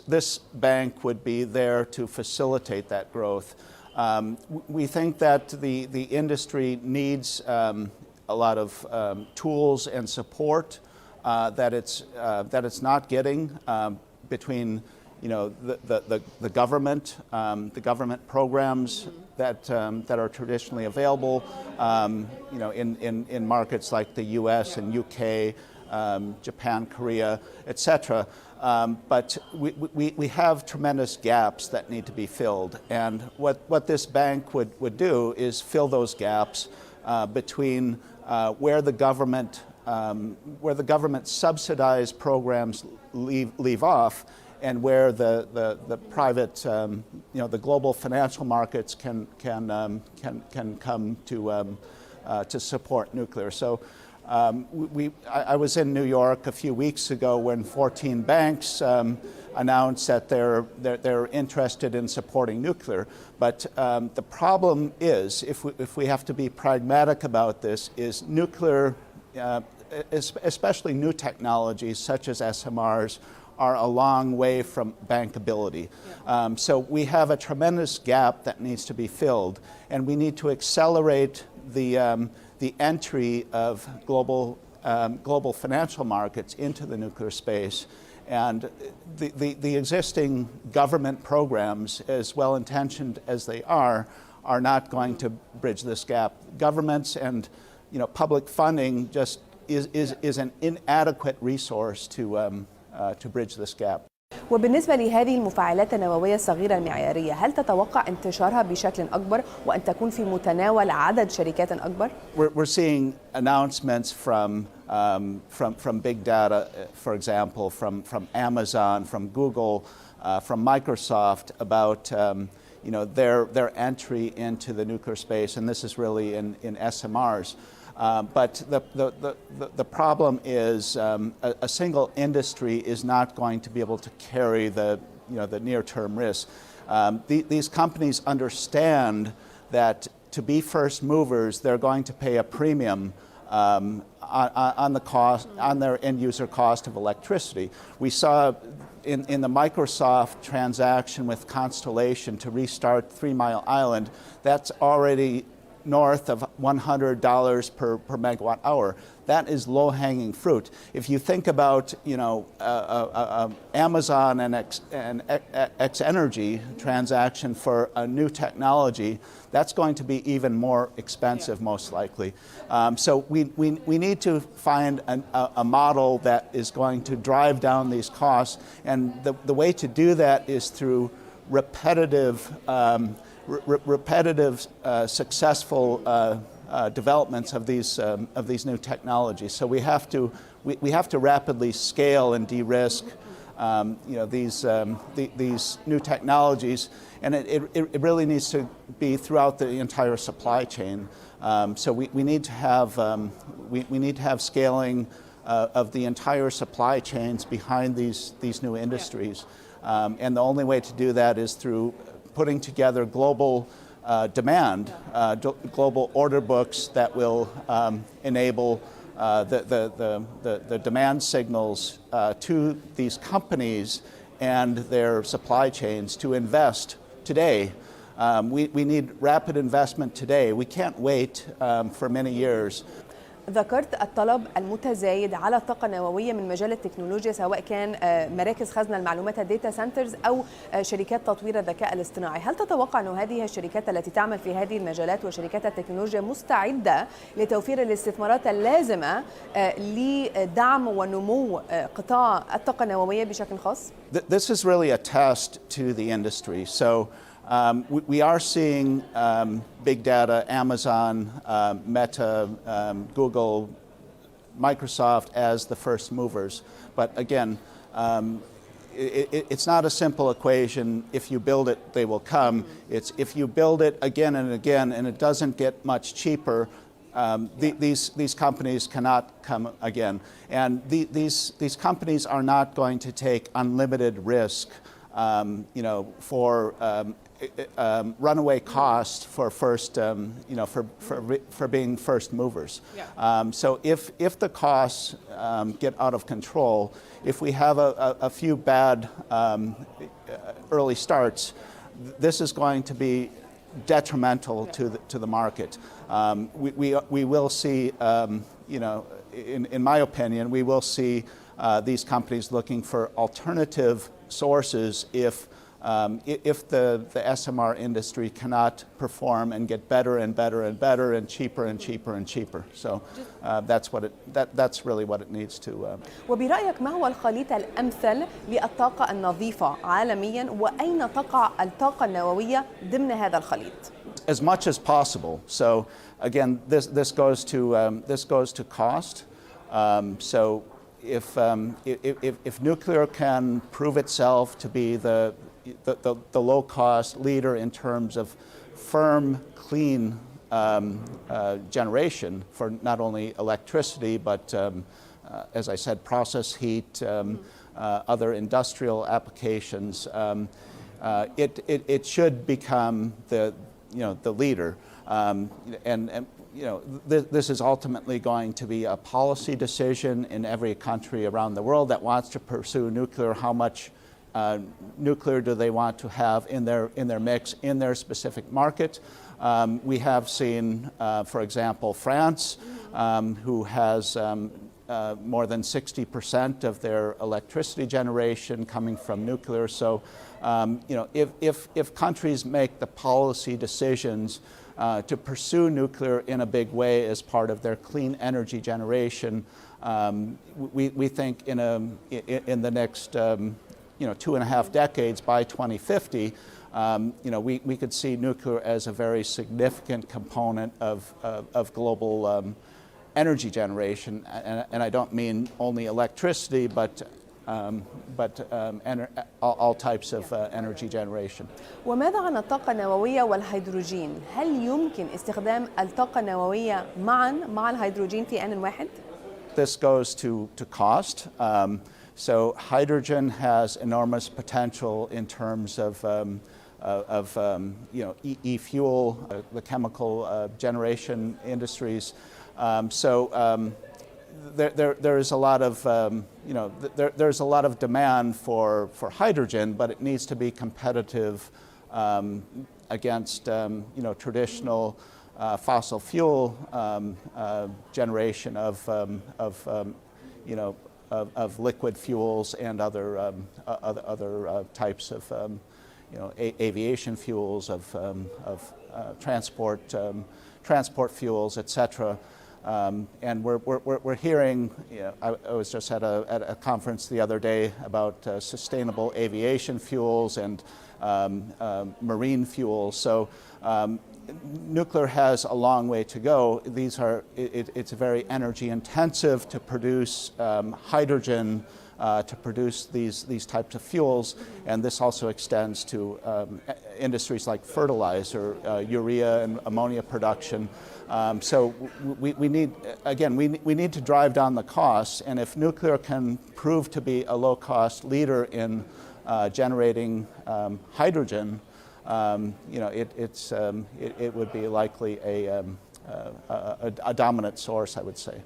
this bank would be there to facilitate that growth. We think that the industry needs a lot of tools and support that it's not getting between the government programs that are traditionally available in markets like the U.S. and U.K., Japan, Korea, etc. But we have tremendous gaps that need to be filled, and what this bank would do is fill those gaps between where the government subsidized programs leave off, and where the private, the global financial markets can come to support nuclear. So I was in New York a few weeks ago when 14 banks announced that they're interested in supporting nuclear. But the problem is, if we have to be pragmatic about this, is nuclear, especially new technologies such as SMRs, are a long way from bankability. So we have a tremendous gap that needs to be filled, and we need to accelerate the entry of global financial markets into the nuclear space. And the existing government programs, as well-intentioned as they are not going to bridge this gap. Governments and public funding just is an inadequate resource to bridge this gap. وبالنسبة لهذه المفاعلات النووية الصغيرة المعيارية، هل تتوقع انتشارها بشكل أكبر وأن تكون في متناول عدد شركات أكبر؟ We're seeing announcements from big data, for example, from Amazon, from Google, from Microsoft about their entry into the nuclear space, and this is really in SMRs. But the problem is a single industry is not going to be able to carry the near-term risk. These companies understand that to be first movers, they're going to pay a premium on the cost, on their end user cost of electricity. We saw in the Microsoft transaction with Constellation to restart 3 Mile Island, that's already north of $100 per megawatt hour. That is low-hanging fruit. If you think about Amazon and X Energy transaction for a new technology, that's going to be even more expensive, most likely. So we need to find a model that is going to drive down these costs, and the way to do that is through repetitive successful developments of these new technologies. So we have to rapidly scale and de-risk these new technologies, and it really needs to be throughout the entire supply chain. So we need to have scaling of the entire supply chains behind these new industries, and the only way to do that is through putting together global demand, global order books that will enable the demand signals to these companies and their supply chains to invest today. We need rapid investment today. We can't wait for many years. ذكرت الطلب المتزايد على الطاقة النووية من مجال التكنولوجيا، سواء كان مراكز خزن المعلومات الداتا سنترز أو شركات تطوير الذكاء الاصطناعي. هل تتوقع أن هذه الشركات التي تعمل في هذه المجالات وشركات التكنولوجيا مستعدة لتوفير الاستثمارات اللازمة لدعم ونمو قطاع الطاقة النووية بشكل خاص؟ This is really a test to the industry. So we are seeing big data, Amazon, Meta, Google, Microsoft as the first movers. But again, it's not a simple equation. If you build it, they will come. It's if you build it again and again and it doesn't get much cheaper, these companies cannot come again. And these companies are not going to take unlimited risk for runaway cost for first, for being first movers. Yeah. So if the costs get out of control, if we have a few bad early starts, this is going to be detrimental to the market. We will see, in my opinion, we will see these companies looking for alternative sources if the SMR industry cannot perform and get better and better and better and cheaper and cheaper and cheaper. So that's really what it needs to. وبرأيك ما هو الخليط الأمثل للطاقة النظيفة عالميا وأين تقع الطاقة النووية ضمن هذا الخليط؟ As much as possible. So again, this goes to cost. So if nuclear can prove itself to be the low-cost leader in terms of firm, clean generation for not only electricity, but as I said, process heat, other industrial applications, it should become the leader. This is ultimately going to be a policy decision in every country around the world that wants to pursue nuclear. How much nuclear do they want to have in their mix in their specific market? We have seen, for example, France, who has more than 60% of their electricity generation coming from nuclear. So, if countries make the policy decisions to pursue nuclear in a big way as part of their clean energy generation, we think in the next 2.5 decades, by 2050, we could see nuclear as a very significant component of global energy generation, and I don't mean only electricity, but all types of energy generation. وماذا عن الطاقة النووية والهيدروجين؟ هل يمكن استخدام الطاقة النووية معا مع الهيدروجين في آن واحد؟ This goes to cost. So hydrogen has enormous potential in terms of e-fuel, the chemical generation industries. There is a lot of there's a lot of demand for hydrogen, but it needs to be competitive against traditional fossil fuel generation of liquid fuels and other types of aviation fuels, of transport fuels, etc. And we're hearing. I was just at a conference the other day about sustainable aviation fuels and marine fuels. So nuclear has a long way to go. It's very energy intensive to produce hydrogen, to produce these types of fuels, and this also extends to industries like fertilizer, urea and ammonia production. So we need to drive down the costs, and if nuclear can prove to be a low-cost leader in generating hydrogen, it would be likely a dominant source, I would say.